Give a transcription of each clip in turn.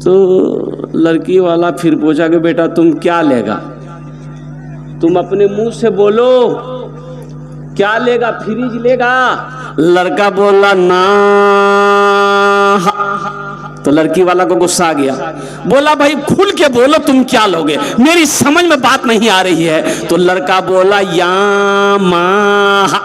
तो लड़की वाला फिर पूछा कि बेटा तुम क्या लेगा, तुम अपने मुंह से बोलो क्या लेगा, फ्रिज लेगा? लड़का बोला ना। तो लड़की वाला को गुस्सा आ गया, बोला भाई खुल के बोलो तुम क्या लोगे, मेरी समझ में बात नहीं आ रही है। तो लड़का बोला यामाहा।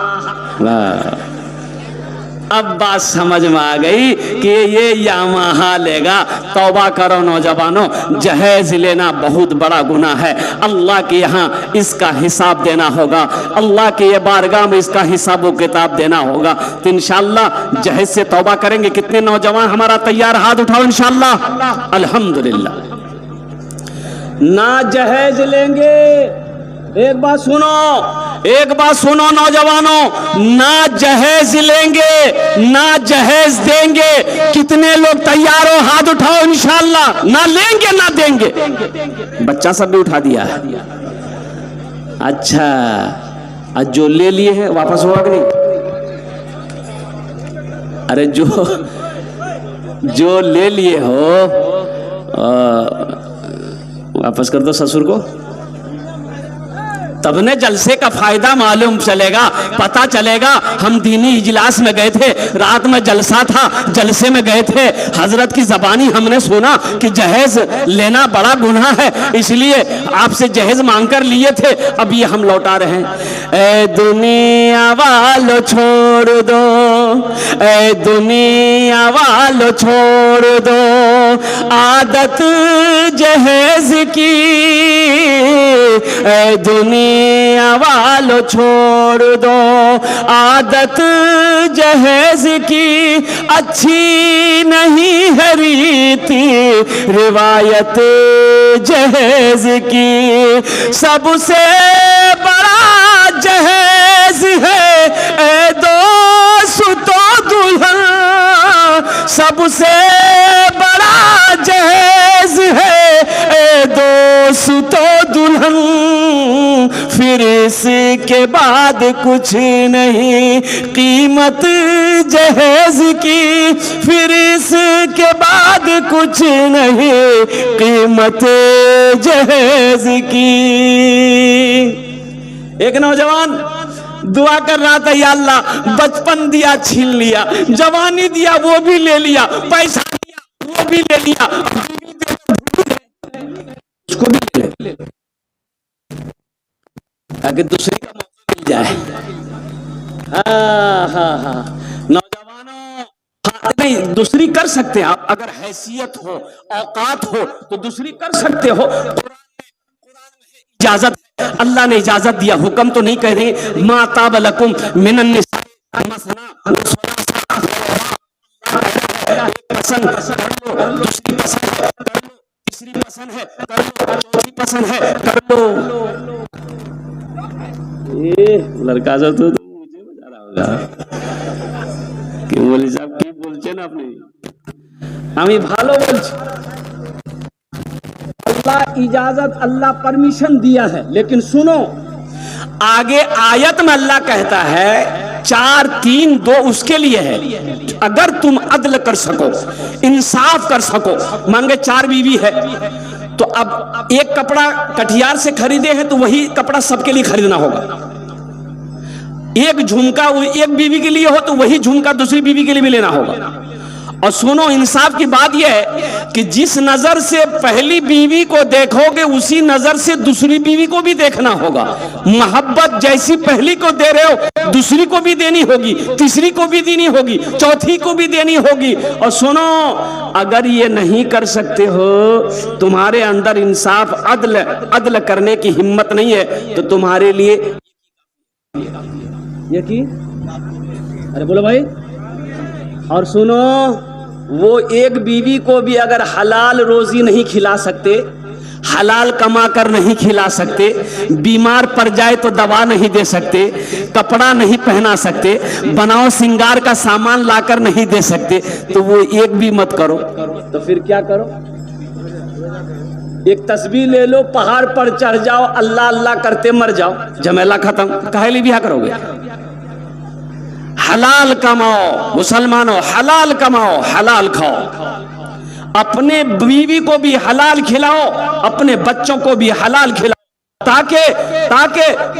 अब बात समझ में आ गई कि ये यामाहा लेगा। तौबा करो नौजवानों, जहेज लेना बहुत बड़ा गुनाह है। अल्लाह के यहाँ इसका हिसाब देना होगा, अल्लाह के ये बारगाह में इसका हिसाब व किताब देना होगा। तो इंशाअल्लाह जहेज से तौबा करेंगे। कितने नौजवान हमारा तैयार, हाथ उठाओ इंशाअल्लाह। अल्हम्दुलिल्लाह। ना जहेज लेंगे, एक बात सुनो, एक बात सुनो नौजवानों, ना जहेज लेंगे ना जहेज देंगे। कितने लोग तैयार हो, हाथ उठाओ इंशाअल्लाह। ना लेंगे ना देंगे। बच्चा सब भी उठा दिया है। अच्छा, आज जो ले लिए हैं वापस होगा कि नहीं? अरे जो ले लिए हो वापस कर दो ससुर को, तब ने जलसे का फायदा मालूम चलेगा, पता चलेगा। हम दीनी इजलास में गए थे, रात में जलसा था, जलसे में गए थे, हजरत की जबानी हमने सुना कि जहेज लेना बड़ा गुनाह है, इसलिए आपसे जहेज मांग कर लिए थे। अब ये हम लौटा रहे हैं। ए दुनिया वालों छोड़ दो, ए दुनिया वालों छोड़ दो आदत जहेज की, ए दुनिया वालों छोड़ दो आदत जहेज की। अच्छी नहीं है रीति रिवायत जहेज की, सबसे बड़ा जहेज है ए दोस्तों दुल्हन, सबसे बड़ा जहेज है ए दोस्तों दुल्हन। फिर इसके बाद कुछ नहीं कीमत जहेज की, फिर इसके बाद कुछ नहीं कीमत जहेज की। एक नौजवान दुआ कर रहा था, या अल्लाह बचपन दिया छीन लिया, जवानी दिया वो भी ले लिया, पैसा दिया वो भी ले लिया, उसको भी ले ताकि दूसरे का मौका मिल जाए। नौजवानों, नहीं दूसरी कर सकते हैं आप, अगर हैसियत हो औकात हो तो दूसरी कर सकते हो। कुरान में इजाजत, अल्लाह ने इजाजत दिया, हुक्म तो नहीं कह रहे। मा ताब लकुम मिनन निसा मसना पसंद कर लो, दूसरी पसंद है कर लो, तीसरी पसंद है कर लो, चौथी पसंद है कर लो। ये लड़का जो तो मुझे बजा रहा होगा कि बोली साहब की बोलছে না আপনি, আমি ভালো বলছি। अल्लाह इजाजत, अल्लाह परमिशन दिया है, लेकिन सुनो आगे आयत में अल्लाह कहता है 4 3 2 उसके लिए है। अगर तुम अदल कर सको, इंसाफ कर सको, मांगे 4 बीवी है तो अब एक कपड़ा कटियार से खरीदे हैं तो वही कपड़ा सबके लिए खरीदना होगा। एक झुमका एक बीवी के लिए हो तो वही झुमका दूसरी बीवी के लिए भी लेना होगा। और सुनो, इंसाफ की बात यह है कि जिस नजर से पहली बीवी को देखोगे उसी नजर से दूसरी बीवी को भी देखना होगा। मोहब्बत जैसी पहली को दे रहे हो दूसरी को भी देनी होगी, तीसरी को भी देनी होगी, चौथी को भी देनी होगी। और सुनो, अगर ये नहीं कर सकते हो, तुम्हारे अंदर इंसाफ अदल करने की हिम्मत नहीं है, तो तुम्हारे लिए ये की, अरे बोलो भाई। और सुनो, वो एक बीवी को भी अगर हलाल रोजी नहीं खिला सकते, हलाल कमा कर नहीं खिला सकते, बीमार पड़ जाए तो दवा नहीं दे सकते, कपड़ा नहीं पहना सकते, बनाओ सिंगार का सामान लाकर नहीं दे सकते, तो वो एक भी मत करो। तो फिर क्या करो? एक तस्बीह ले लो, पहाड़ पर चढ़ जाओ, अल्लाह अल्लाह करते मर जाओ, झमेला खत्म। काहे लिए ब्याह करोगे? हलाल कमाओ, मुसलमानों हलाल कमाओ, हलाल खाओ, अपने बीवी को भी हलाल खिलाओ, अपने बच्चों को भी हलाल खिलाओ, ताकि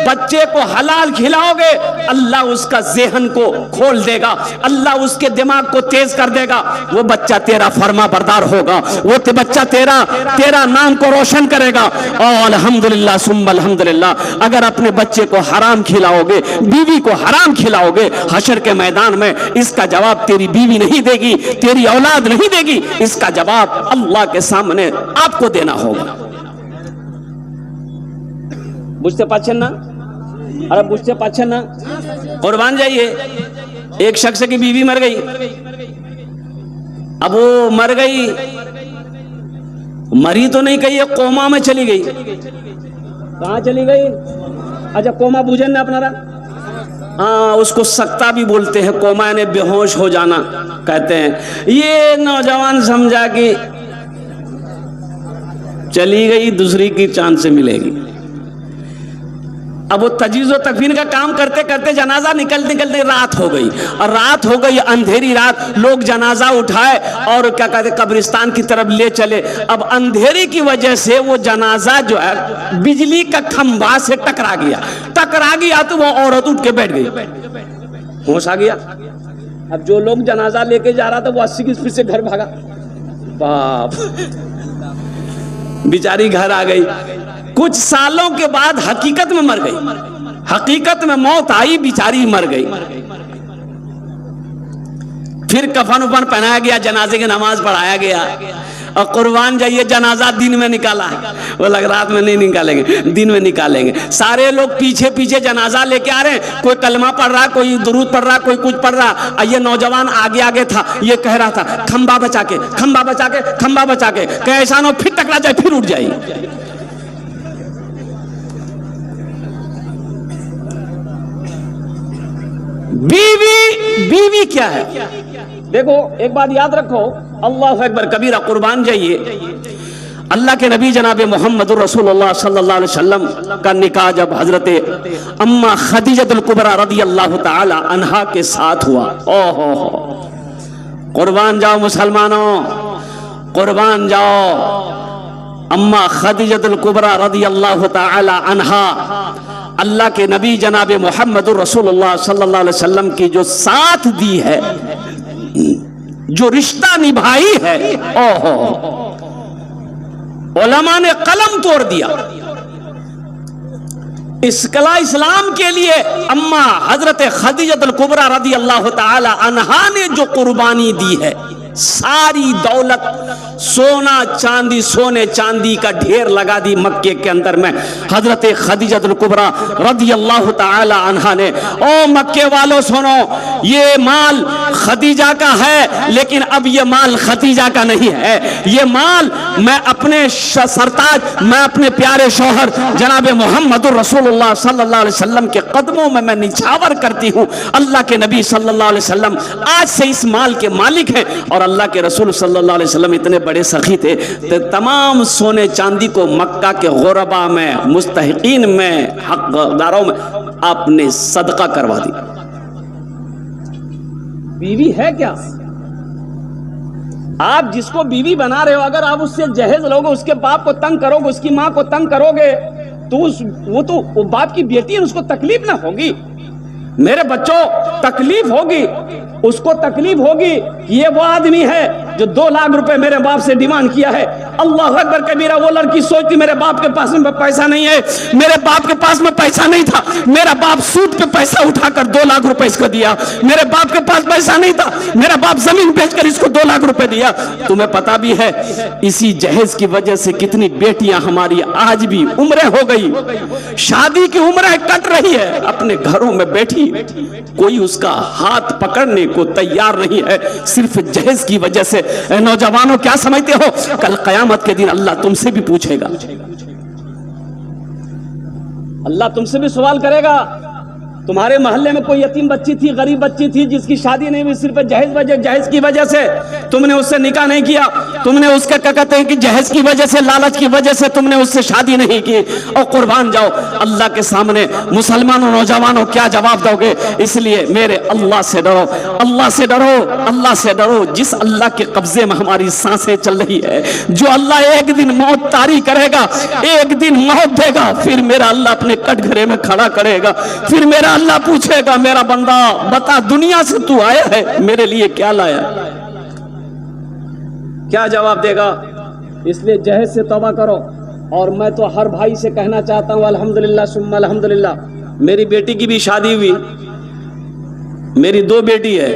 बच्चे को हलाल खिलाओगे, अल्लाह उसका ज़हन को खोल देगा, अल्लाह उसके दिमाग को तेज कर देगा, वो बच्चा तेरा फर्मा बरदार होगा, वो बच्चा तेरा नाम को रोशन करेगा। और अल्हम्दुलिल्लाह सुम्मा अल्हम्दुलिल्लाह, अगर अपने बच्चे को हराम खिलाओगे, बीवी को हराम खिलाओगे, हशर के मैदान में इसका जवाब तेरी बीवी नहीं देगी, तेरी औलाद नहीं देगी, इसका जवाब अल्लाह के सामने आपको देना होगा। बुझते पाच्छन ना? अरे बुझते पाच्छन ना? कुर्बान जाइए, एक शख्स की बीवी मर गई, अब वो मर गई, मरी तो नहीं कही, कोमा में चली गई। कहां चली गई? अच्छा, कोमा बुझन ने अपना रहा, हाँ, उसको सकता भी बोलते हैं, कोमा ने बेहोश हो जाना कहते हैं। ये नौजवान समझा कि चली गई, दूसरी की चांद से मिलेगी। अब वो तजीज़ो तकफीन का काम करते करते जनाजा निकलते निकलते रात हो गई, और रात हो गई, अंधेरी रात, लोग जनाजा उठाए और क्या कहते कब्रिस्तान की तरफ ले चले। अब अंधेरी की वजह से वो जनाजा जो है बिजली का खंभा से टकरा गया तो वो औरत उठ के बैठ गई, होश आ गया। अब जो लोग जनाजा लेके जा रहा था वो 80 की स्पीड से घर भागा, बाप, बेचारी घर आ गई। कुछ सालों के बाद हकीकत में मर गई, हकीकत में मौत आई, बेचारी मर गई। फिर कफन उफन पहनाया गया, जनाजे की नमाज पढ़ाया गया, और कुर्बान जाइए जनाजा दिन में निकाला, वो लग रात में नहीं निकालेंगे, दिन में निकालेंगे। सारे लोग पीछे पीछे जनाजा लेके आ रहे हैं, कोई कलमा पढ़ रहा, कोई दुरूद पढ़ रहा, कोई कुछ पढ़ रहा। ये नौजवान आगे आगे था, ये कह रहा था खंबा बचा के, खंबा बचा के, खंबा बचा के, कैसा ना फिर टकरा जाए, फिर उठ जाए। बीवी क्या है? देखो एक बात याद रखो, अल्लाह अकबर कबीरा, कुर्बान जाइए। अल्लाह के नबी जनाब मोहम्मदुर रसूलुल्लाह सल्लल्लाहु अलैहि वसल्लम का निकाह जब हजरत अम्मा खदीजतुल कुबरा रदियल्लाहु ताला अन्हा के साथ हुआ, ओहो, कुर्बान जाओ मुसलमानों, कुर्बान जाओ। अम्मा खदीजतुल कुबरा रदियल्लाहु ताला अन्हा अल्लाह के नबी जनाब मोहम्मदुर रसूलुल्लाह सल्लल्लाहु अलैहि वसल्लम की जो साथ दी है, जो रिश्ता निभाई है, ओहो, उलमा ने कलम तोड़ दिया। इस्लाम के लिए अम्मा हजरत खदीजतुल कुबरा रदियल्लाहु ताला अन्हा ने जो कुर्बानी दी है, सारी दौलत, सोना चांदी, सोने चांदी का ढेर लगा दी मक्के के अंदर में हजरत खदीजतुल कुबरा रदियल्लाहु ताला अन्हा ने। ओ मक्के वालों सुनो, ये माल खदीजा का है, लेकिन अब ये माल खदीजा का नहीं है, ये माल मैं अपने सरताज, मैं अपने प्यारे शौहर जनाब मोहम्मदुर रसूलुल्लाह सल्लल्लाहु अलैहि वसल्लम के कदमों में मैं निछावर करती हूँ। अल्लाह के नबी सल्लल्लाहु अलैहि वसल्लम आज से इस माल के मालिक हैं, और अल्लाह के रसूल सल्लल्लाहु अलैहि वसल्लम इतने बड़े सखी थे तो तमाम सोने चांदी को मक्का के गुरबा में, मुस्तहिकीन में, हकदारों में आपने सदका करवा दी। बीवी है क्या? आप जिसको बीवी बना रहे हो, अगर आप उससे जहेज लोगे, उसके बाप को तंग करोगे, उसकी मां को तंग करोगे, तो वो बाप की बेटी है, उसको तकलीफ ना होगी? मेरे बच्चों, तकलीफ होगी, उसको तकलीफ होगी कि ये वो आदमी है जो 2 लाख रुपए मेरे बाप से डिमांड किया है। अल्लाह अकबर कबीरा। वो लड़की सोचती मेरे बाप के पास में पैसा नहीं है, मेरे बाप के पास में पैसा नहीं था, मेरा बाप सूद पे पैसा उठाकर 2 लाख रुपए इसको दिया, मेरे बाप के पास पैसा नहीं था, मेरा बाप जमीन बेचकर इसको 2 लाख रुपए दिया। तुम्हें पता भी है इसी जहेज की वजह से कितनी बेटियां हमारी आज भी उम्रें हो गई, शादी की उम्रें कट रही है, अपने घरों में बैठी, कोई उसका हाथ पकड़ने को तैयार नहीं है, सिर्फ जहेज की वजह से। नौजवानों, क्या समझते हो, कल कयामत के दिन अल्लाह तुमसे भी पूछेगा, अल्लाह तुमसे भी सवाल करेगा। तुम्हारे मोहल्ले में कोई यतीम बच्ची थी, गरीब बच्ची थी, जिसकी शादी नहीं हुई, सिर्फ जहेज की वजह से तुमने उससे निकाह नहीं किया, तुमने उसका क्या कहते हैं कि जहेज की वजह से, लालच की वजह से तुमने उससे शादी नहीं की, और कुर्बान जाओ अल्लाह के सामने मुसलमानों, नौजवानों क्या जवाब दोगे? इसलिए मेरे अल्लाह से डरो, अल्लाह से डरो, अल्लाह से डरो। जिस अल्लाह के कब्जे में हमारी सांसें चल रही है, जो अल्लाह एक दिन मौत तारी करेगा, एक दिन मौत देगा, फिर मेरा अल्लाह अपने कटघरे में खड़ा करेगा, फिर मेरा अल्लाह पूछेगा, मेरा बंदा बता दुनिया से तू आया है, मेरे लिए क्या लाया? क्या जवाब देगा? इसलिए जहेज से तौबा करो। और मैं तो हर भाई से कहना चाहता हूं, अल्हम्दुलिल्लाह सुम्मा अल्हम्दुलिल्लाह, मेरी बेटी की भी शादी हुई, मेरी 2 बेटी है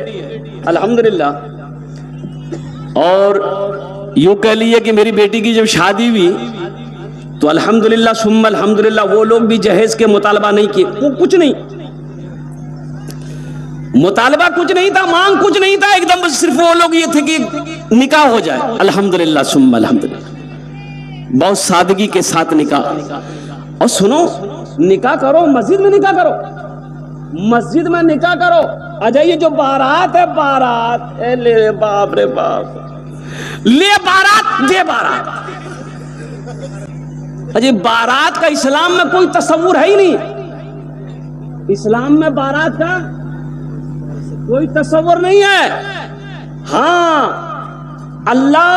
अल्हम्दुलिल्लाह। और यूं कह लिए कि मेरी बेटी की जब शादी हुई तो अल्हम्दुलिल्लाह सुम्मा अल्हम्दुलिल्लाह, वो लोग भी जहेज के मुतालबा नहीं किए, वो कुछ नहीं, मुतालबा कुछ नहीं था, मांग कुछ नहीं था, एकदम सिर्फ वो लोग ये थे कि निकाह हो जाए। अल्हम्दुलिल्लाह सुम्मा अल्हम्दुलिल्लाह, बहुत सादगी के साथ निकाह। और सुनो, निकाह करो, मस्जिद में निकाह करो, मस्जिद में निकाह करो। अच्छा ये जो बारात है, बारात ले बाप रे बाप, ले बारात दे बारात। अजय बारात का इस्लाम में कोई तस्वुर है ही नहीं, इस्लाम में बारात का कोई तस्वुर नहीं है। हां, अल्लाह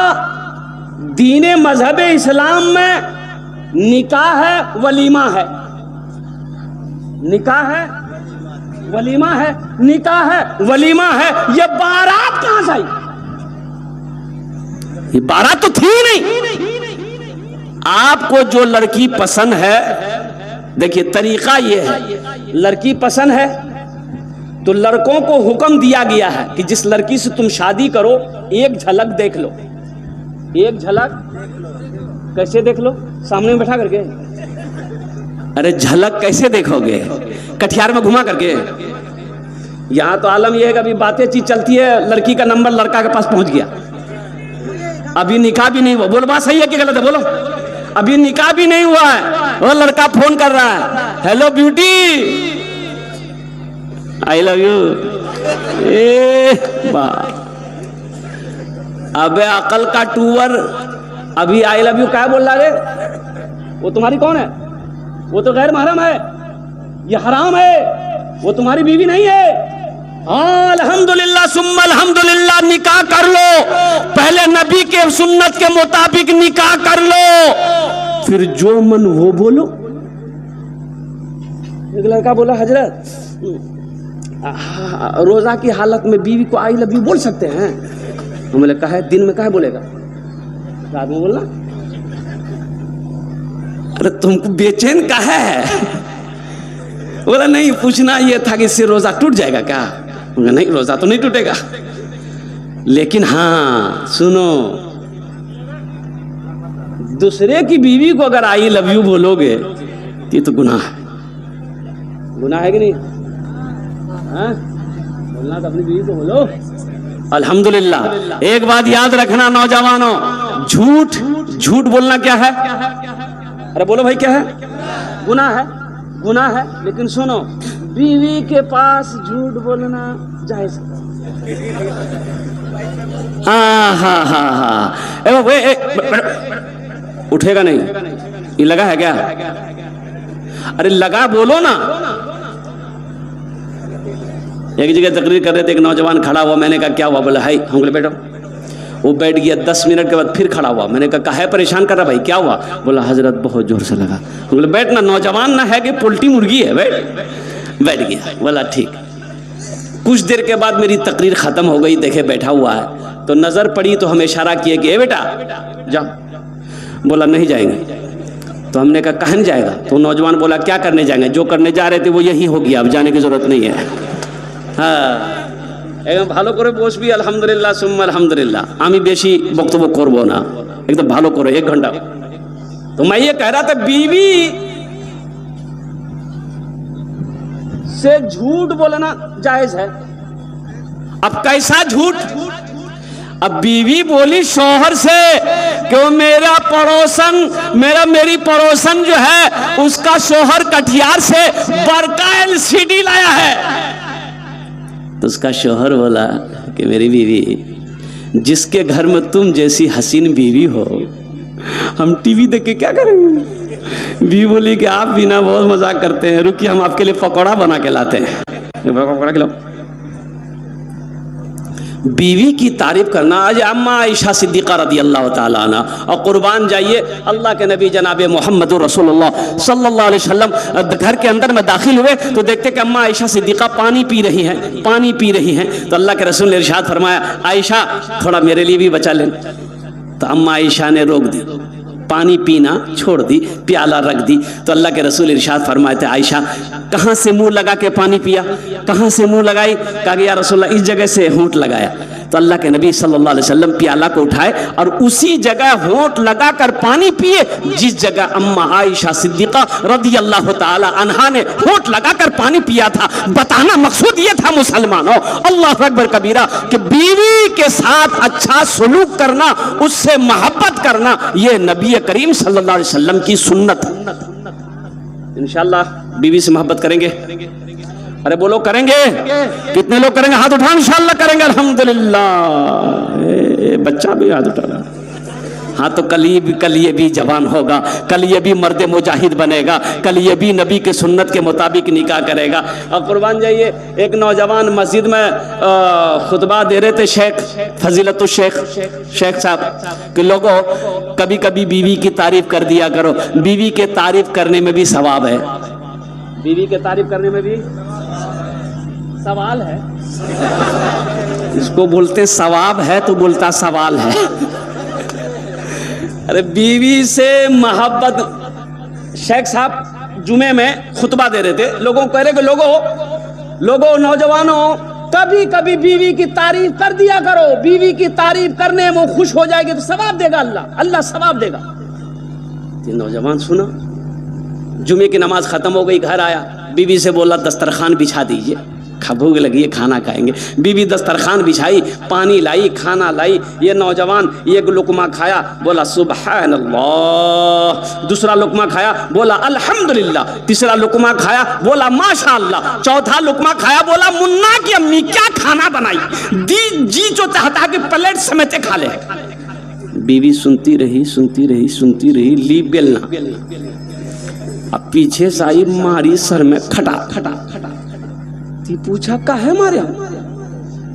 दीने मजहब इस्लाम में निकाह है, वलीमा है, निकाह है, वलीमा है, निकाह है, वलीमा है। ये बारात कहां से आई? ये बारात तो थी नहीं। आपको जो लड़की पसंद है, देखिए तरीका ये है, लड़की पसंद है तो लड़कों को हुक्म दिया गया है कि जिस लड़की से तुम शादी करो, एक झलक देख लो, एक झलक। कैसे देख लो? सामने में बैठा करके? अरे झलक कैसे देखोगे? कटियार में घुमा करके? यहां तो आलम यह है कि अभी बातें चीज चलती है, लड़की का नंबर लड़का के पास पहुंच गया, अभी निकाह भी नहीं हुआ। बोलो बात सही है कि गलत है? बोलो, अभी निकाह भी नहीं हुआ है, वो लड़का फोन कर रहा है, hello beauty, I love you. अबे अकल का टूवर, अभी आई लव यू क्या बोल रहा है? वो तुम्हारी कौन है? वो तो गैर महरम है, ये हराम है, वो तुम्हारी बीवी नहीं है। हाँ अल्हम्दुलिल्लाह सुम्मा अल्हम्दुलिल्लाह, निकाह कर लो, पहले नबी के सुन्नत के मुताबिक निकाह कर लो, फिर जो मन वो बोलो। एक लड़का बोला, हजरत रोजा की हालत में बीवी को आई लव यू बोल सकते हैं? हमने कहा है, दिन में कहा बोलेगा, रात में बोलना। अरे तुमको बेचैन कहा है? बोला नहीं, पूछना ये था कि इससे रोजा टूट जाएगा क्या? नहीं, रोजा तो नहीं टूटेगा, लेकिन हाँ सुनो, दूसरे की बीवी को अगर आई लव यू बोलोगे तो ये तो गुनाह है। गुनाह है कि नहीं? हाँ? बोलना तो अपनी बीवी को बोलो। अल्हम्दुलिल्लाह। एक बात याद रखना नौजवानों, झूठ, झूठ बोलना क्या है? अरे बोलो भाई, क्या है? गुनाह है, गुनाह है। लेकिन सुनो, बीवी के पास झूठ बोलना जायज है। हाँ हाँ हाँ हाँ, उठेगा नहीं, ये लगा है क्या? अरे लगा बोलो ना। एक जगह तकरीर कर रहे थे, एक नौजवान खड़ा हुआ, मैंने कहा क्या हुआ? बोला हाई, हम बोले बैठो। वो बैठ गया, 10 मिनट के बाद फिर खड़ा हुआ, मैंने कहा है परेशान कर रहा भाई, क्या हुआ? बोला हजरत बहुत जोर से लगा। हम बोले बैठना, नौजवान ना है कि पोल्ट्री मुर्गी है, बैठ गया। बोला ठीक। कुछ देर के बाद मेरी तकरीर खत्म हो गई, देखे बैठा हुआ है, तो नजर पड़ी तो हमें इशारा किया कि ए बेटा जाओ। बोला नहीं जाएंगे। तो हमने कहा कहाँ नहीं जाएगा? तो नौजवान बोला क्या करने जाएंगे? जो करने जा रहे थे वो यही हो गया, अब जाने की जरूरत नहीं है। हाँ एकदम ভালো করে বসবি, আলহামদুলিল্লাহ সুম্মা আলহামদুলিল্লাহ। আমি বেশি বক্তব্য করব না, एकदम ভালো করে 1 घंटा। तो मैं ये कह रहा था, बीवी से झूठ बोलना जायज है। अब कैसा झूठ? अब बीवी बोली शौहर से कि वो मेरा पड़ोसन मेरी पड़ोसन जो है उसका शौहर कटिहार से बड़का LCD लाया है। तो उसका शौहर बोला कि मेरी बीवी, जिसके घर में तुम जैसी हसीन बीवी हो, हम टीवी देख के क्या करेंगे? बीवी बोली कि आप भी ना बहुत मजाक करते हैं, रुकिए हम आपके लिए पकौड़ा बना के लाते हैं। पकौड़ा खिलाओ। बीवी की तारीफ करना। आज अम्मा आयशा सिद्दीक़ा रदी अल्लाह ताला अन्हा, और कुर्बान जाइए अल्लाह के नबी जनाब मोहम्मद रसूलुल्लाह सल्लल्लाहु अलैहि वसल्लम घर के अंदर में दाखिल हुए तो देखते कि अम्मा आयशा सिद्दीक़ा पानी पी रही हैं। तो अल्लाह के रसूल ने इरशाद फरमाया, आयशा थोड़ा मेरे लिए भी बचा लें। तो अम्मा आयशा ने रोक दी, पानी पीना छोड़ दी, प्याला रख दी। तो अल्लाह के रसूल इरशाद फरमाते, आयशा कहाँ से मुंह लगा के पानी पिया? कहाँ से मुंह लगाई? कहा कि या रसूलल्लाह इस जगह से होंठ लगाया। तो अल्लाह के नबी सल्लल्लाहु अलैहि वसल्लम प्याला को उठाए और उसी जगह होंठ लगाकर पानी पिए जिस जगह अम्मा आयशा सिद्दीक़ा रदी अल्लाह ताला अन्हा ने होंठ लगाकर पानी पिया था। बताना मकसूद ये था मुसलमानों, अल्लाह अकबर कबीरा, कि बीवी के साथ अच्छा सलूक करना, उससे मोहब्बत करना, ये नबी करीम सल्लल्लाहु अलैहि वसल्लम की सुन्नत। इंशाअल्लाह बीवी से मोहब्बत करेंगे। अरे बोलो करेंगे? कितने लोग करेंगे? हाथ उठाओ। इंशाअल्लाह करेंगे, अल्हम्दुलिल्लाह। बच्चा भी हाथ उठा रहा। हाँ, तो कल ये भी जवान होगा, कल ये भी मर्द मुजाहिद बनेगा, कल ये भी नबी के सुन्नत के मुताबिक निकाह करेगा। और कुर्बान जाइए, एक नौजवान मस्जिद में खुतबा दे रहे थे, शेख साहब कि लोगों कभी कभी बीवी की तारीफ कर दिया करो। बीवी के तारीफ करने में भी सवाब है। बीवी के तारीफ करने में भी सवाल है। इसको बोलते सवाब है तो बोलता सवाल है। अरे बीवी से मोहब्बत। शेख साहब जुमे में खुतबा दे रहे थे, लोगों को कह रहे कि लोगों नौजवानों, कभी कभी बीवी की तारीफ कर दिया करो। बीवी की तारीफ करने में वो खुश हो जाएगी तो सवाब देगा अल्लाह सवाब देगा। ये नौजवान सुना, जुमे की नमाज खत्म हो गई, घर आया, बीवी से बोला दस्तरखान बिछा दीजिए, भूख लगी है, खाना खाएंगे। बीवी दस्तरखान बिछाई, पानी लाई, खाना लाई। ये नौजवान एक लुकमा खाया, बोला सुबहान अल्लाह। दूसरा लुकमा खाया, बोला अल्हम्दुलिल्लाह। तीसरा लुकमा खाया, बोला माशा अल्लाह। चौथा लुकमा खाया, बोला मुन्ना की अम्मी क्या खाना बनाई, जी जो चाहता कि प्लेट समेटे खा ले। बीवी सुनती रही, ली बेलना। अब पीछे से आई, मारी सर में खटा। पूछा का है मारे?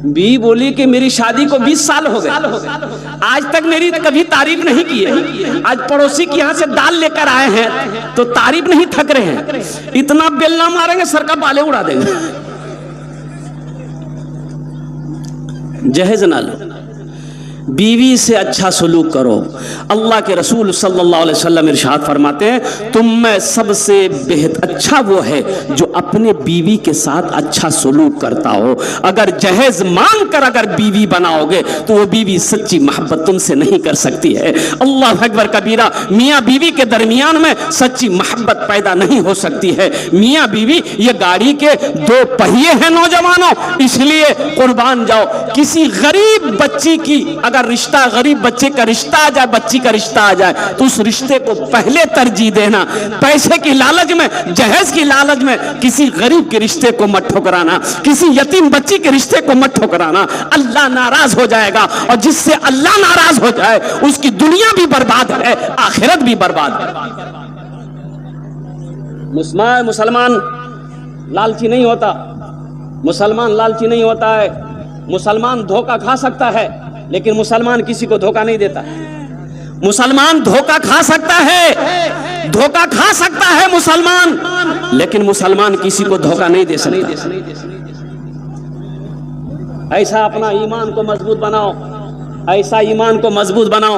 बी बोली कि मेरी शादी को 20 साल हो गए, आज तक मेरी कभी तारीफ नहीं की है। आज पड़ोसी के यहाँ से दाल लेकर आए हैं तो तारीफ नहीं थक रहे हैं। इतना बेलना मारेंगे सर का बाले उड़ा देंगे। जहेज ना लो, बीवी से अच्छा सलूक करो। अल्लाह के रसूल सल्लल्लाहु अलैहि वसल्लम इरशाद फरमाते हैं, तुम में सबसे बेहतर अच्छा वो है जो अपने बीवी के साथ अच्छा सलूक करता हो। अगर जहेज मांग कर अगर बीवी बनाओगे तो वो बीवी सच्ची मोहब्बत तुमसे नहीं कर सकती है। अल्लाह अकबर कबीरा, मियाँ बीवी के दरमियान में सच्ची मोहब्बत पैदा नहीं हो सकती है। मियाँ बीवी ये गाड़ी के दो पहिए हैं नौजवानों, इसलिए कुर्बान जाओ। किसी गरीब बच्ची की अगर रिश्ता, गरीब बच्चे का रिश्ता आ जाए, बच्ची का रिश्ता आ जाए, तो उस रिश्ते को पहले तरजीह देना। पैसे की लालच में, जहेज की लालच में किसी गरीब के रिश्ते को मत ठुकराना, किसी यतीम बच्ची के रिश्ते को मत ठुकराना। अल्लाह नाराज हो जाएगा, और जिससे अल्लाह नाराज हो जाए उसकी दुनिया भी बर्बाद है, आखिरत भी बर्बाद है। मुसलमान लालची नहीं होता, मुसलमान लालची नहीं होता है। मुसलमान धोखा खा सकता है लेकिन मुसलमान किसी को धोखा नहीं देता। मुसलमान धोखा खा सकता है मुसलमान, लेकिन मुसलमान किसी को धोखा नहीं दे सकता। ऐसा अपना ईमान को मजबूत बनाओ, ऐसा ईमान को मजबूत बनाओ।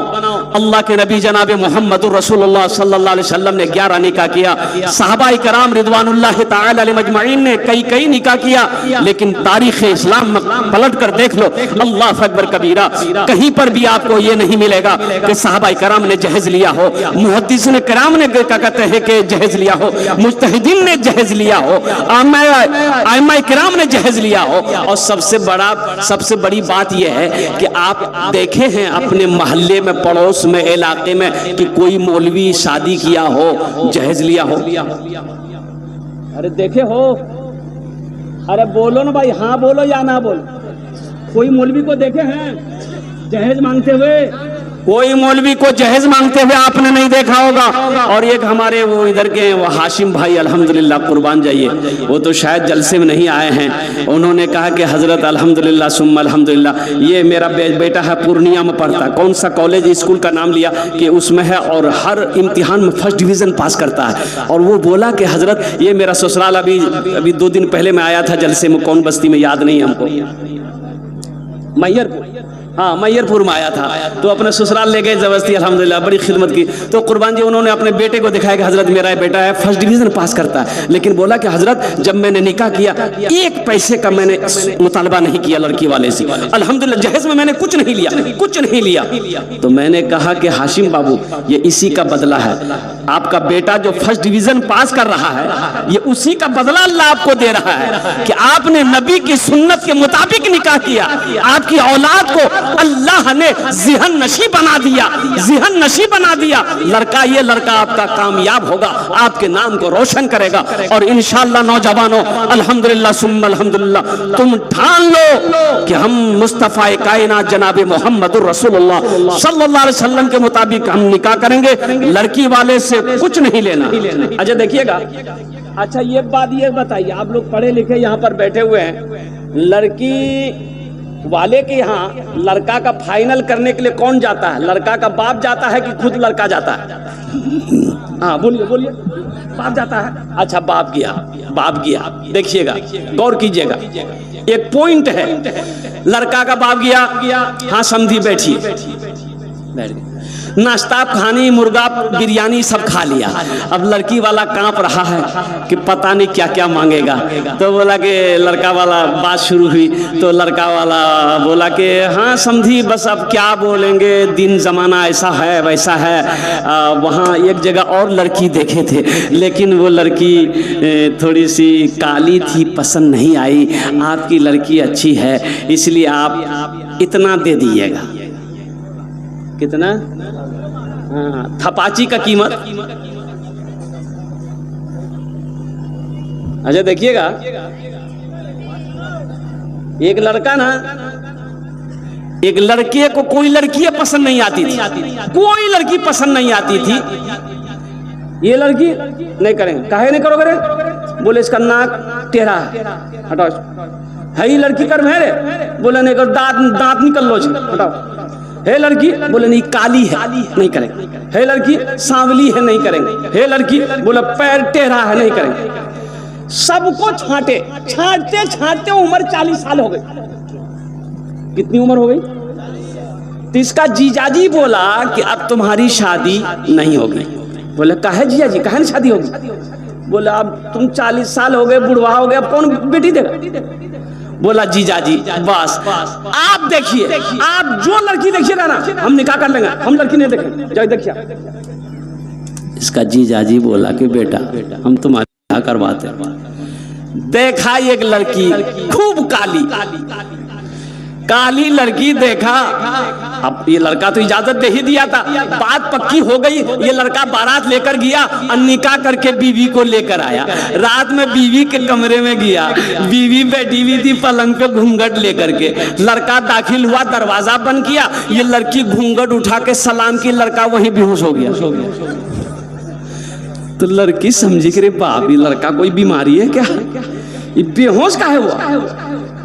अल्लाह के नबी जनाब मोहम्मदुर रसूलुल्लाह सल्लल्लाहु अलैहि वसल्लम ने 11 निकाह किया। सहाबा इकराम रिदवानुल्लाह ताला अलैहिम अजमईन ने कई निकाह किया, लेकिन तारीख इस्लाम में पलट कर देख लो, अल्लाह अकबर कबीरा, कहीं पर भी आपको ये नहीं मिलेगा कि सहाबा इकराम ने जहेज लिया हो, मुहद्दिसीन किराम ने क्या कहते हैं कि जहेज लिया हो, मुज्तहिदीन ने जहेज लिया हो, आइम्मा किराम ने जहेज लिया हो। और सबसे बड़ी बात यह है कि आप देखे हैं अपने मोहल्ले में, पड़ोस में, इलाके में कि कोई मौलवी शादी किया हो, जहेज लिया हो? अरे देखे हो? अरे बोलो ना भाई, हाँ बोलो या ना बोलो। कोई मौलवी को देखे हैं जहेज मांगते हुए? कोई मौलवी को जहेज मांगते हुए आपने नहीं देखा होगा। और एक हमारे वो इधर के वो हाशिम भाई, अल्हम्दुलिल्लाह कुर्बान जाइए, वो तो शायद जलसे में नहीं आए हैं। उन्होंने कहा कि हजरत अल्हम्दुलिल्लाह सुम्मा अल्हम्दुलिल्लाह, ये मेरा बेटा है, पूर्णिया में पढ़ता है, कौन सा कॉलेज स्कूल का नाम लिया कि उसमें है, और हर इम्तिहान में फर्स्ट डिवीज़न पास करता है। और वो बोला कि हजरत ये मेरा ससुराल अभी 2 दिन पहले मैं आया था जलसे में, कौन बस्ती में याद नहीं हमको, मैयरपुर, हाँ मैयरपुर में आया था, तो अपने ससुराल ले गए जबरदस्ती, अल्हम्दुलिल्लाह बड़ी खिदमत की। तो कुर्बान जी उन्होंने अपने बेटे को दिखाया कि हजरत मेरा बेटा है, फर्स्ट डिवीज़न पास करता है, लेकिन बोला कि हजरत जब मैंने निकाह किया 1 पैसे का मैंने मुतालबा नहीं किया लड़की वाले से, अल्हम्दुलिल्लाह जहेज में मैंने कुछ नहीं लिया, कुछ नहीं लिया। तो मैंने कहा कि हाशिम बाबू ये इसी का बदला है, आपका बेटा जो फर्स्ट डिवीज़न पास कर रहा है ये उसी का बदला अल्लाह आपको दे रहा है कि आपने नबी की सुन्नत के मुताबिक निकाह किया, आपकी औलाद को अल्लाह ने ज़िहन नशी बना दिया, ज़िहन नशी बना दिया। लड़का, ये लड़का आपका कामयाब होगा, आपके नाम को रोशन करेगा। और इंशाअल्लाह नौजवानों, अल्हम्दुलिल्लाह सुम्मा अल्हम्दुलिल्लाह, तुम ठान लो कि हम मुस्तफ़ा कायनात जनाब मोहम्मदुर रसूलुल्लाह सल्लल्लाहु अलैहि वसल्लम के मुताबिक हम निकाह करेंगे, लड़की वाले से कुछ नहीं लेना। अच्छा देखिएगा, अच्छा ये बात ये बताइए, आप लोग पढ़े लिखे यहाँ पर बैठे हुए हैं, लड़की वाले के यहाँ लड़का का फाइनल करने के लिए कौन जाता है? लड़का का बाप जाता है कि खुद लड़का जाता है? हाँ बोलिए बोलिए। बाप जाता है। अच्छा बाप गया, बाप गया। देखिएगा, गौर कीजिएगा, एक पॉइंट है, लड़का का बाप गया, हाँ समझी बैठी, बैठ गई, नाश्ता खानी, मुर्गा बिरयानी सब खा लिया। अब लड़की वाला कांप रहा है कि पता नहीं क्या क्या मांगेगा। तो बोला कि लड़का वाला, बात शुरू हुई तो लड़का वाला बोला कि हाँ समझी, बस अब क्या बोलेंगे, दिन ज़माना ऐसा है वैसा है। वहाँ एक जगह और लड़की देखे थे, लेकिन वो लड़की थोड़ी सी काली थी, पसंद नहीं आई। आपकी लड़की अच्छी है, इसलिए आप इतना दे दीजिएगा। कितना? हाँ, थपाची का कीमत। अच्छा देखिएगा, एक लड़का ना, एक लड़के को कोई लड़की पसंद नहीं आती थी, कोई लड़की पसंद नहीं आती थी। ये लड़की नहीं करेंगे, काहे नहीं करोगे रे? बोले इसका नाक टेढ़ा है, हटाओ। है ये लड़की कर मेरे? बोले नहीं करो, दांत निकल लो, हटाओ। है लड़की? बोले नहीं काली है, नहीं करेंगे। है लड़की सांवली है, नहीं करेंगे। है लड़की? बोले पैर टेढ़ा है, नहीं करेंगे। सबको छांटे, छांटते छांटते उम्र 40 साल हो गई। कितनी उम्र हो गई? तो इसका जीजाजी बोला कि अब तुम्हारी शादी नहीं होगी। बोले काहे जीजाजी, काहे नहीं शादी होगी? बोला अब तुम 40 साल हो गए, बुढ़वा हो गए, अब कौन बेटी देगा? बोला जीजाजी बस आप देखिए, आप जो लड़की देखिएगा ना हम निकाह कर लेंगे, हम लड़की नहीं देखेंगे, जाइए देखिए। इसका जीजाजी बोला कि बेटा हम तुम्हारे निकाह करवाते। देखा एक लड़की खूब काली, काली लड़की देखा। अब ये लड़का तो इजाजत दे ही दिया था, बात पक्की हो गई। ये लड़का बारात लेकर गया और निकाह करके बीवी को लेकर आया। रात में बीवी के कमरे में गया, बीवी बैठी हुई थी पलंग पे घूंघट लेकर के। लड़का दाखिल हुआ, दरवाजा बंद किया, ये लड़की घूंघट उठा के सलाम की, लड़का वहीं बेहोश हो गया। तो लड़की समझी कि रे बाप, ये लड़का कोई बीमारी है क्या? ये बेहोश का है? वो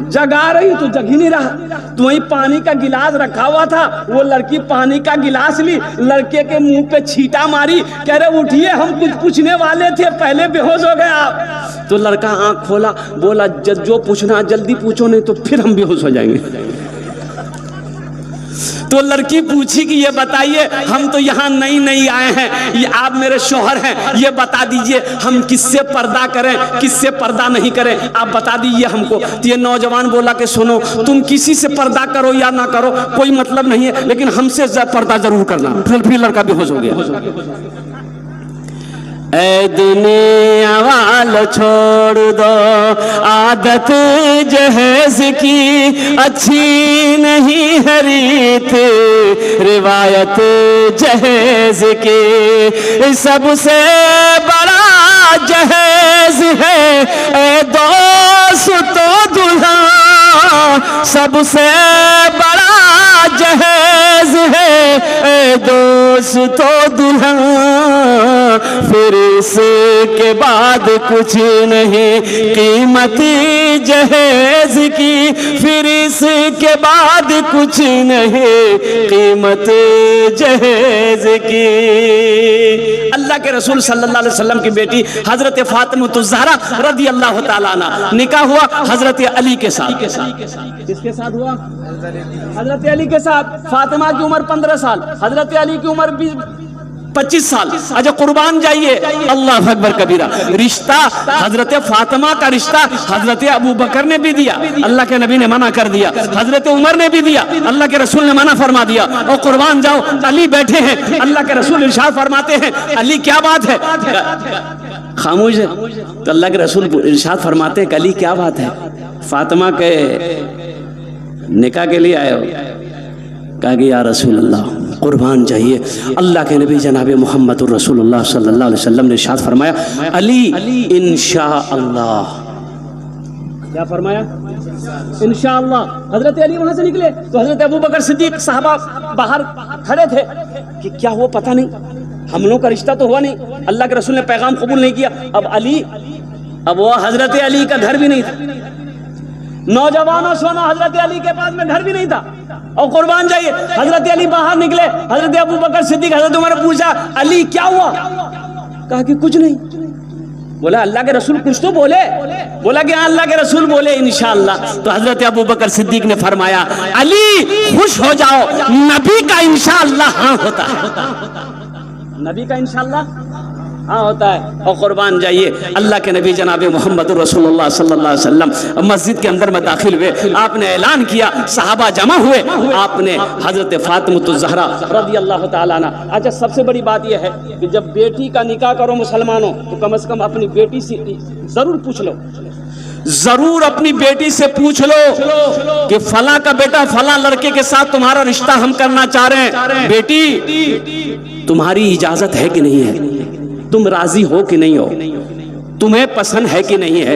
जगा रही तो जग ही नहीं रहा। तो वही पानी का गिलास रखा हुआ था, वो लड़की पानी का गिलास ली, लड़के के मुंह पे छींटा मारी, कह रहे उठिए हम कुछ पूछने वाले थे, पहले बेहोश हो गया आप। तो लड़का आंख खोला, बोला जो पूछना जल्दी पूछो, नहीं तो फिर हम बेहोश हो जाएंगे। तो लड़की पूछी कि ये बताइए, हम तो यहाँ नई नई आए हैं, ये आप मेरे शौहर हैं, ये बता दीजिए हम किससे पर्दा करें, किससे पर्दा नहीं करें, आप बता दीजिए हमको। तो ये नौजवान बोला कि सुनो, तुम किसी से पर्दा करो या ना करो कोई मतलब नहीं है, लेकिन हमसे पर्दा जरूर करना। फिर लड़का बेहोश हो गया। ऐ दुनिया वालों छोड़ दो आदत जहेज की, अच्छी नहीं है रीत रिवायत जहेज की। सबसे बड़ा जहेज है ऐ दोस्तों दुल्हा, सबसे बड़ा जहेज है ऐ दोस्तों दुल्हा। फिर इसके बाद कुछ नहीं कीमत जहेज की, फिर इसके बाद कुछ नहीं कीमत जहेज की। अल्लाह के रसूल सल्लल्लाहु अलैहि वसल्लम की बेटी हजरत फातिमा ज़हरा रदी अल्लाह ताला अन्हा निकाह हुआ हजरत अली के साथ। किसके साथ हुआ? हजरत अली के साथ। फातिमा की उम्र 15 साल, हजरत अली की उम्र 25 साल। अच्छा कुर्बान जाइए, अल्लाह अकबर कबीरा। रिश्ता हजरत फातिमा का रिश्ता हजरत अबू बकर ने भी दिया, अल्लाह के नबी ने मना कर दिया। हजरत उमर ने भी दिया, अल्लाह के रसूल ने मना फरमा दिया। और कुर्बान जाओ, अली बैठे हैं, अल्लाह के रसूल इरशाद फरमाते हैं अली क्या बात है, खामोश है। तो अल्लाह के रसूल इरशाद फरमाते हैं अली क्या बात है, फातिमा के निकाह के लिए आए हो? कहा कि या रसूल अल्लाह कुर्बान चाहिए। अल्लाह के नबी जनाब मोहम्मद रसूलुल्लाह सल्लल्लाहु अलैहि वसल्लम ने इरशाद फरमाया अली इंशाअल्लाह। क्या फरमाया? इंशाअल्लाह। हजरत अली वहां से निकले तो हजरत अबू बकर सिद्दीक साहबा बाहर खड़े थे कि क्या हुआ पता नहीं, हम लोगों का रिश्ता तो हुआ नहीं, अल्लाह के रसूल ने पैगाम कबूल नहीं किया। अब अली, अब वो हजरत अली का घर भी नहीं था। नौजवानों सुनो, हजरत अली के पास में घर भी नहीं था। और कुर्बान जाइए, हजरत अली बाहर निकले, हजरत अबू बकर सिद्दीक हजरत उमर पूछा अली क्या हुआ? कहा कि कुछ नहीं। बोला अल्लाह के रसूल कुछ तो बोले। बोला कि हाँ अल्लाह के रसूल बोले इंशाअल्लाह। तो हजरत अबू बकर सिद्दीक ने फरमाया अली खुश हो जाओ, नबी का इंशाअल्लाह हाँ होता है, नबी का इंशाअल्लाह हाँ होता है। और कुर्बान जाइए, अल्लाह के नबी जनाब मोहम्मद रसूलुल्लाह सल्लल्लाहु अलैहि वसल्लम मस्जिद के अंदर में दाखिल हुए, आपने ऐलान किया, सहाबा जमा हुए, आपने हजरत फातिमा ज़हरा रज़ी अल्लाह ताला अन्हा। अच्छा सबसे बड़ी बात यह है कि जब बेटी का निकाह करो मुसलमानों तो कम से कम अपनी बेटी से जरूर पूछ लो, जरूर अपनी बेटी से पूछ लो कि फला का बेटा फला लड़के के साथ तुम्हारा रिश्ता हम करना चाह रहे हैं, बेटी तुम्हारी इजाजत है कि नहीं है, तुम राजी हो कि नहीं हो, तुम्हें पसंद है कि नहीं है।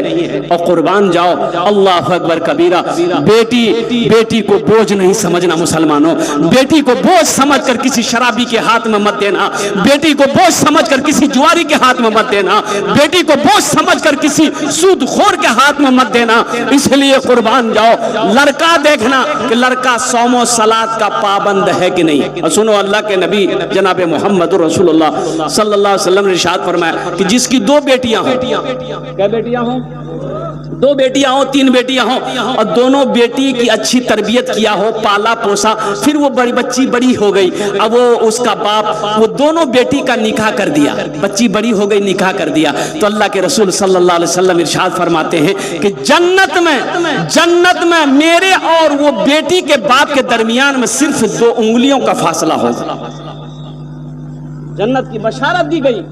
और कुर्बान जाओ, अल्लाह अकबर कबीरा। बेटी को बोझ नहीं समझना मुसलमानों, बेटी को बोझ समझकर किसी शराबी के हाथ में मत देना, बेटी को बोझ समझकर किसी जुआरी के हाथ में मत देना, बेटी को बोझ समझकर किसी सूदखोर के हाथ में मत देना। इसलिए कुर्बान जाओ, लड़का देखना कि लड़का सौमो सलात का पाबंद है कि नहीं। और सुनो, अल्लाह के नबी जनाब मोहम्मद रसूलुल्लाह सल्लल्लाहु अलैहि वसल्लम ने इरशाद फरमाया कि जिसकी 2 बेटियां हो, क्या बेटियां हो, 2 बेटियां हो, 3 बेटियां हो, और दोनों बेटी की अच्छी तरबियत किया हो, पाला पोसा, फिर वो बड़ी बच्ची बड़ी हो गई, अब वो उसका बाप वो दोनों बेटी का निकाह कर दिया, बच्ची बड़ी हो गई निकाह कर दिया। तो अल्लाह के रसूल सल्लल्लाहु अलैहि वसल्लम इरशाद फरमाते हैं कि जन्नत में मेरे और वो बेटी के बाप के दरमियान में सिर्फ 2 उंगलियों का फासला होगा। जन्नत की बशारत दी गई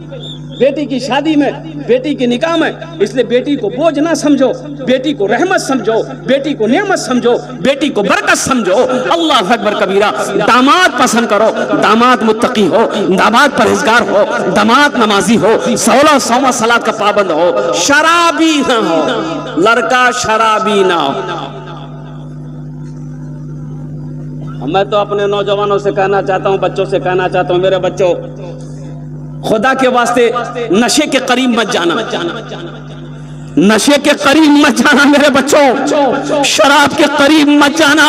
बेटी की शादी में, बेटी के निकाह में। इसलिए बेटी को बोझ ना समझो, बेटी को रहमत समझो, बेटी को नेमत समझो, बेटी को बरकत समझो। अल्लाह अकबर कबीरा। दामाद पसंद करो, दामाद मुत्तकी हो, दामाद परहेजगार हो, दामाद नमाजी हो, 16 सौमा सलात का पाबंद हो, शराबी ना हो, लड़का शराबी ना हो। मैं तो अपने नौजवानों से कहना चाहता हूँ, बच्चों से कहना चाहता हूँ, मेरे बच्चों खुदा के वास्ते नशे के करीब मत जाना, नशे के करीब मत जाना मेरे बच्चों, शराब के करीब मत जाना,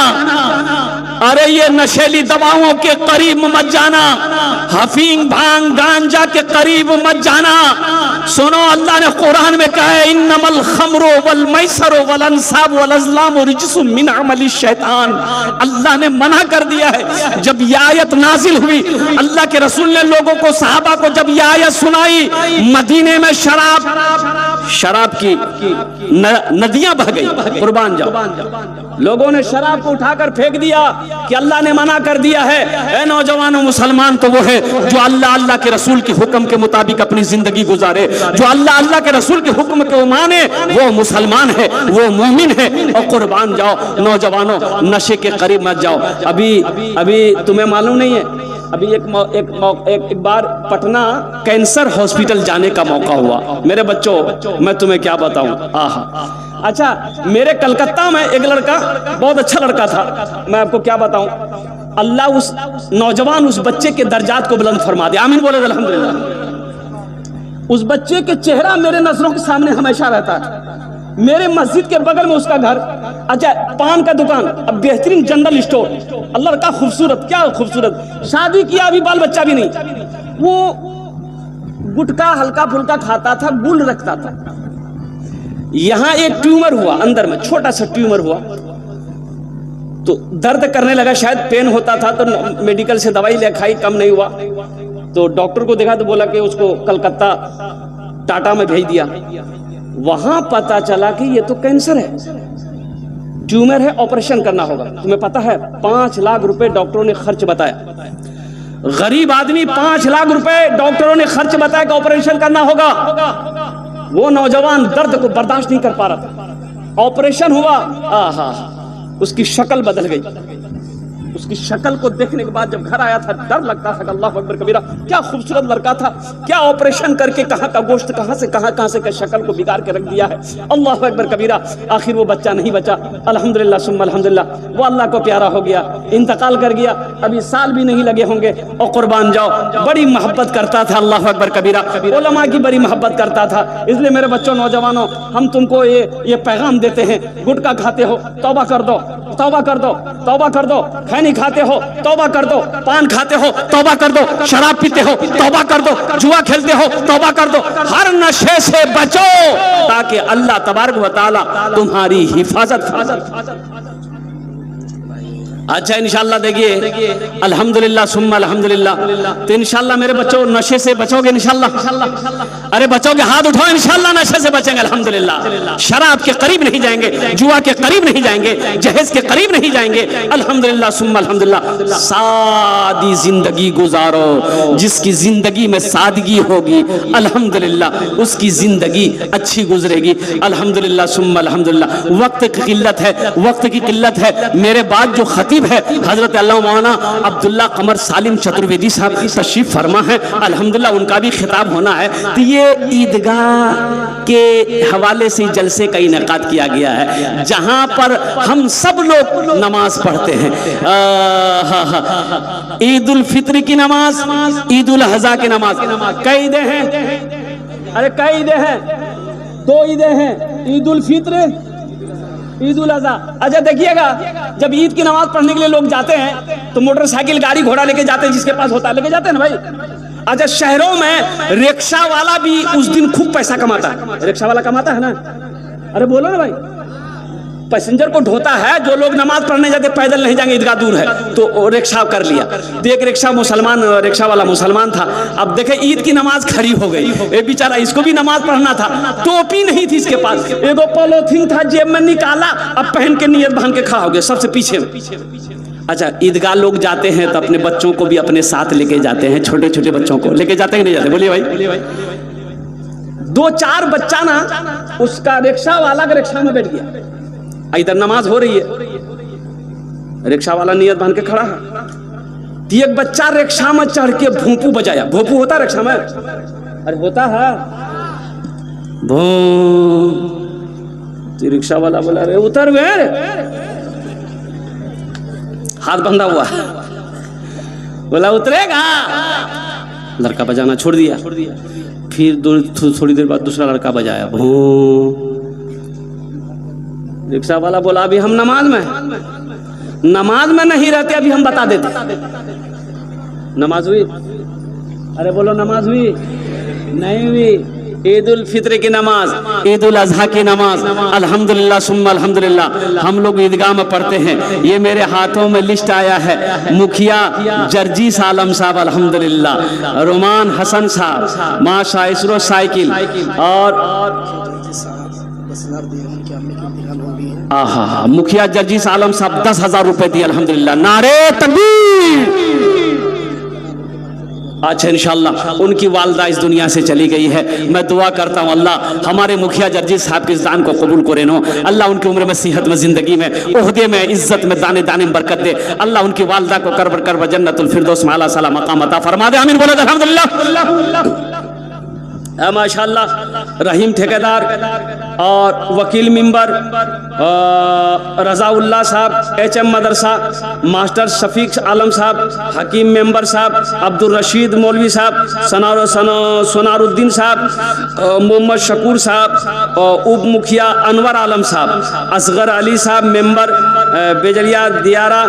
अरे ये नशेली दवाओं के करीब मत जाना, हफीम भांग गांजा के करीब मत जाना। सुनो, अल्लाह ने कुरान में कहा है इन्नमल खमरो वल मैसरो वल अंसाब वल अज़लाम रिज्सुम मिन अमलि शैतान। अल्लाह ने मना कर दिया है। जब ये आयत नाजिल हुई, अल्लाह के रसूल ने लोगों को, सहाबा को जब ये आयत सुनाई, मदीने में शराब की नदियां बह गई। कुर्बान जाओ, लोगों ने शराब को उठाकर फेंक दिया कि अल्लाह ने मना कर दिया है। ए नौजवानों, मुसलमान तो वो है जो अल्लाह अल्लाह के रसूल के हुक्म के मुताबिक अपनी जिंदगी गुजारे, जो अल्लाह अल्लाह के रसूल के हुक्म को माने, वो मुसलमान है, वो मोमिन है। और कुर्बान जाओ नौजवानों, नशे के करीब मत जाओ। अभी तुम्हें मालूम नहीं है, अभी एक बार पटना कैंसर हॉस्पिटल जाने का मौका हुआ। मेरे बच्चों, मैं तुम्हें क्या बताऊं, आहा। अच्छा, मेरे कलकत्ता में एक लड़का, बहुत अच्छा लड़का था, मैं आपको क्या बताऊं, अल्लाह उस नौजवान, उस बच्चे के दर्जात को बुलंद फरमा दे, आमीन बोले अल्हम्दुलिल्लाह। उस बच्चे के चेहरा मेरे नजरों के सामने हमेशा रहता है। मेरे मस्जिद के बगल में उसका घर, अच्छा पान का दुकान, अब बेहतरीन जनरल स्टोर, अल्लाह का खूबसूरत, क्या खूबसूरत, शादी किया, अभी बाल बच्चा भी नहीं। वो गुटखा हल्का फुल्का खाता था, गुल रखता था। यहां एक ट्यूमर हुआ अंदर में, छोटा सा ट्यूमर हुआ, तो दर्द करने लगा, शायद पेन होता था, तो मेडिकल से दवाई ले खाई, कम नहीं हुआ, तो डॉक्टर को देखा तो बोला कि उसको कलकत्ता टाटा में भेज दिया। वहां पता चला कि ये तो कैंसर है, ट्यूमर है, ऑपरेशन करना होगा। तुम्हें पता है 5 लाख रुपए डॉक्टरों ने खर्च बताया। गरीब आदमी 5 लाख रुपए डॉक्टरों ने खर्च बताया कि ऑपरेशन करना होगा। वो नौजवान दर्द को बर्दाश्त नहीं कर पा रहा था, ऑपरेशन हुआ, आहा, उसकी शक्ल बदल गई। उसकी शक्ल को देखने के बाद जब घर आया था, डर लगता था कि अल्लाह अकबर कबीरा, क्या खूबसूरत लड़का था, क्या ऑपरेशन करके कहाँ का गोश्त कहाँ से शक्ल को बिगाड़ के रख दिया है, अल्लाह अकबर कबीरा। आखिर वो बच्चा नहीं बचा, अल्हम्दुलिल्लाह सुम्मा अल्हम्दुलिल्लाह, वो अल्लाह को प्यारा हो गया, इंतकाल कर गया, अभी साल भी नहीं लगे होंगे। और कुर्बान जाओ, बड़ी मोहब्बत करता था, अल्लाह अकबर कबीरा, उलमा की बड़ी मोहब्बत करता था। इसलिए मेरे बच्चों, नौजवानों, हम तुमको ये पैगाम देते हैं, गुटखा खाते हो तौबा कर दो, तौबा कर दो, तौबा कर दो, खैनी खाते हो तौबा कर दो, पान खाते हो तौबा कर दो, शराब पीते हो तौबा कर दो, जुआ खेलते हो तौबा कर दो, हर नशे से बचो ताकि अल्लाह तबारक व तआला तुम्हारी हिफाजत। अच्छा इंशाल्लाह देखिए, अल्हम्दुलिल्लाह सुम्मा अल्हम्दुलिल्लाह, तो इंशाल्लाह मेरे बच्चों नशे से बचोगे इंशाल्लाह, अरे बचोगे, हाथ उठाओ, इंशाल्लाह नशे से बचेंगे अल्हम्दुलिल्लाह, शराब के करीब नहीं जाएंगे, जुआ के करीब नहीं जाएंगे, जहेज के करीब नहीं जाएंगे, अल्हम्दुलिल्लाह सुम्मा अल्हम्दुलिल्लाह। सादी जिंदगी गुजारो, जिसकी जिंदगी में सादगी होगी अल्हम्दुलिल्लाह उसकी जिंदगी अच्छी गुजरेगी अल्हम्दुलिल्लाह सुम्मा अल्हम्दुलिल्लाह। वक्त की किल्लत है, वक्त की किल्लत है। मेरे बाद जो खतीब है हजरत अल्लाह मौलाना अब्दुल्ला कमर सालिम चतुर्वेदी साहब तशरीफ फरमा है, अल्हम्दुलिल्लाह उनका भी खिताब होना है। तो ये ईदगाह के हवाले से जलसे का इनेकाद किया गया है, जहां पर हम सब लोग नमाज पढ़ते हैं। ईद उल फित्र की नमाज, ईद उल अज़हा की नमाज, कई ईदें हैं, अरे कई ईदें हैं, 2 ईदें हैं, ईद उल फित्र, ईद उल अज़हा। अच्छा देखिएगा, जब ईद की नमाज पढ़ने के लिए लोग जाते हैं तो मोटरसाइकिल गाड़ी घोड़ा लेके जाते हैं, जिसके पास होता है लेके जाते हैं ना भाई। अच्छा शहरों में रिक्शा वाला भी उस दिन खूब पैसा कमाता है, रिक्शा वाला कमाता है ना, अरे बोलो ना भाई, पैसेंजर को ढोता है। जो लोग नमाज पढ़ने जाते पैदल नहीं जाएंगे, ईदगाह दूर है, तो रिक्शा कर लिया। तो एक रिक्शा वाला मुसलमान था। अब देखे ईद की नमाज खड़ी हो गई, एक बेचारा, इसको भी नमाज पढ़ना था, टोपी नहीं थी इसके पास, एगो पॉलिथीन था जेब में निकाला, अब पहन के नियत बांध के खड़ा हो गया सबसे पीछे में। अच्छा ईदगाह लोग जाते हैं तो अपने बच्चों को भी अपने साथ लेके जाते हैं, छोटे छोटे बच्चों को लेके जाते हैं नहीं जाते, बोलिए भाई। 2-4 बच्चा ना उसका रिक्शा वाला के रिक्शा में बैठ गया, इधर नमाज हो रही है, रिक्शा वाला नियत बांध के खड़ा है। एक बच्चा रिक्शा में चढ़ के भोंपू बजाया, भोंपू होता है रिक्शा में, अरे होता है भो, तो रिक्शा वाला बोला अरे उतर वे, हाथ बंधा हुआ, बोला उतरेगा, लड़का बजाना छोड़ दिया। फिर थोड़ी देर बाद दूसरा लड़का बजाया, भो, रिक्शा वाला बोला अभी हम नमाज में नहीं रहते, अभी हम बता देते। नमाज हुई, अरे बोलो नमाज हुई नहीं हुई। ईद उल फित्र की नमाज, ईद उल अज़हा की नमाज, अल्हम्दुलिल्लाह सुम्मा अल्हम्दुलिल्लाह हम लोग ईदगाह में पढ़ते हैं। ये मेरे हाथों में लिस्ट आया है, मुखिया जर्जीस आलम साहब अल्हम्दुलिल्लाह, रोमान हसन साहब, माशा इसरो साइकिल, और 10,000 दिए, उनकी अम्मी की इंतकाल हो गई है। आहा, मुखिया जर्जिस आलम साहब 10,000 रुपए दिए, अल्हम्दुलिल्लाह, नारे तकबीर। अच्छा, इंशाअल्लाह उनकी वालदा इस दुनिया से चली गई है। मैं दुआ करता हूँ अल्लाह हमारे मुखिया जर्जिस साहब के इस दान को कबूल करे नो। अल्लाह उनकी उम्र में, सेहत में, जिंदगी में, ओहदे में, इज्जत में, दाने दाने में बरकत दे। अल्लाह उनकी वालदा को करब करब जन्नतुल फिरदौस में आला साला मकाम अता फरमा दे। आमीन बोले अल्हम्दुलिल्लाह। माशाअल्लाह रहीम ठेकेदार और वकील मेंबर रजाउल्लाह साहब, HM मदरसा, मास्टर शफीक आलम साहब, हकीम मेंबर साहब, अब्दुल रशीद मौलवी साहब, सोनारुद्दीन साहब, मोहम्मद शकूर साहब, उप मुखिया अनवर आलम साहब, असगर अली साहब मेंबर बेजलिया दियारा।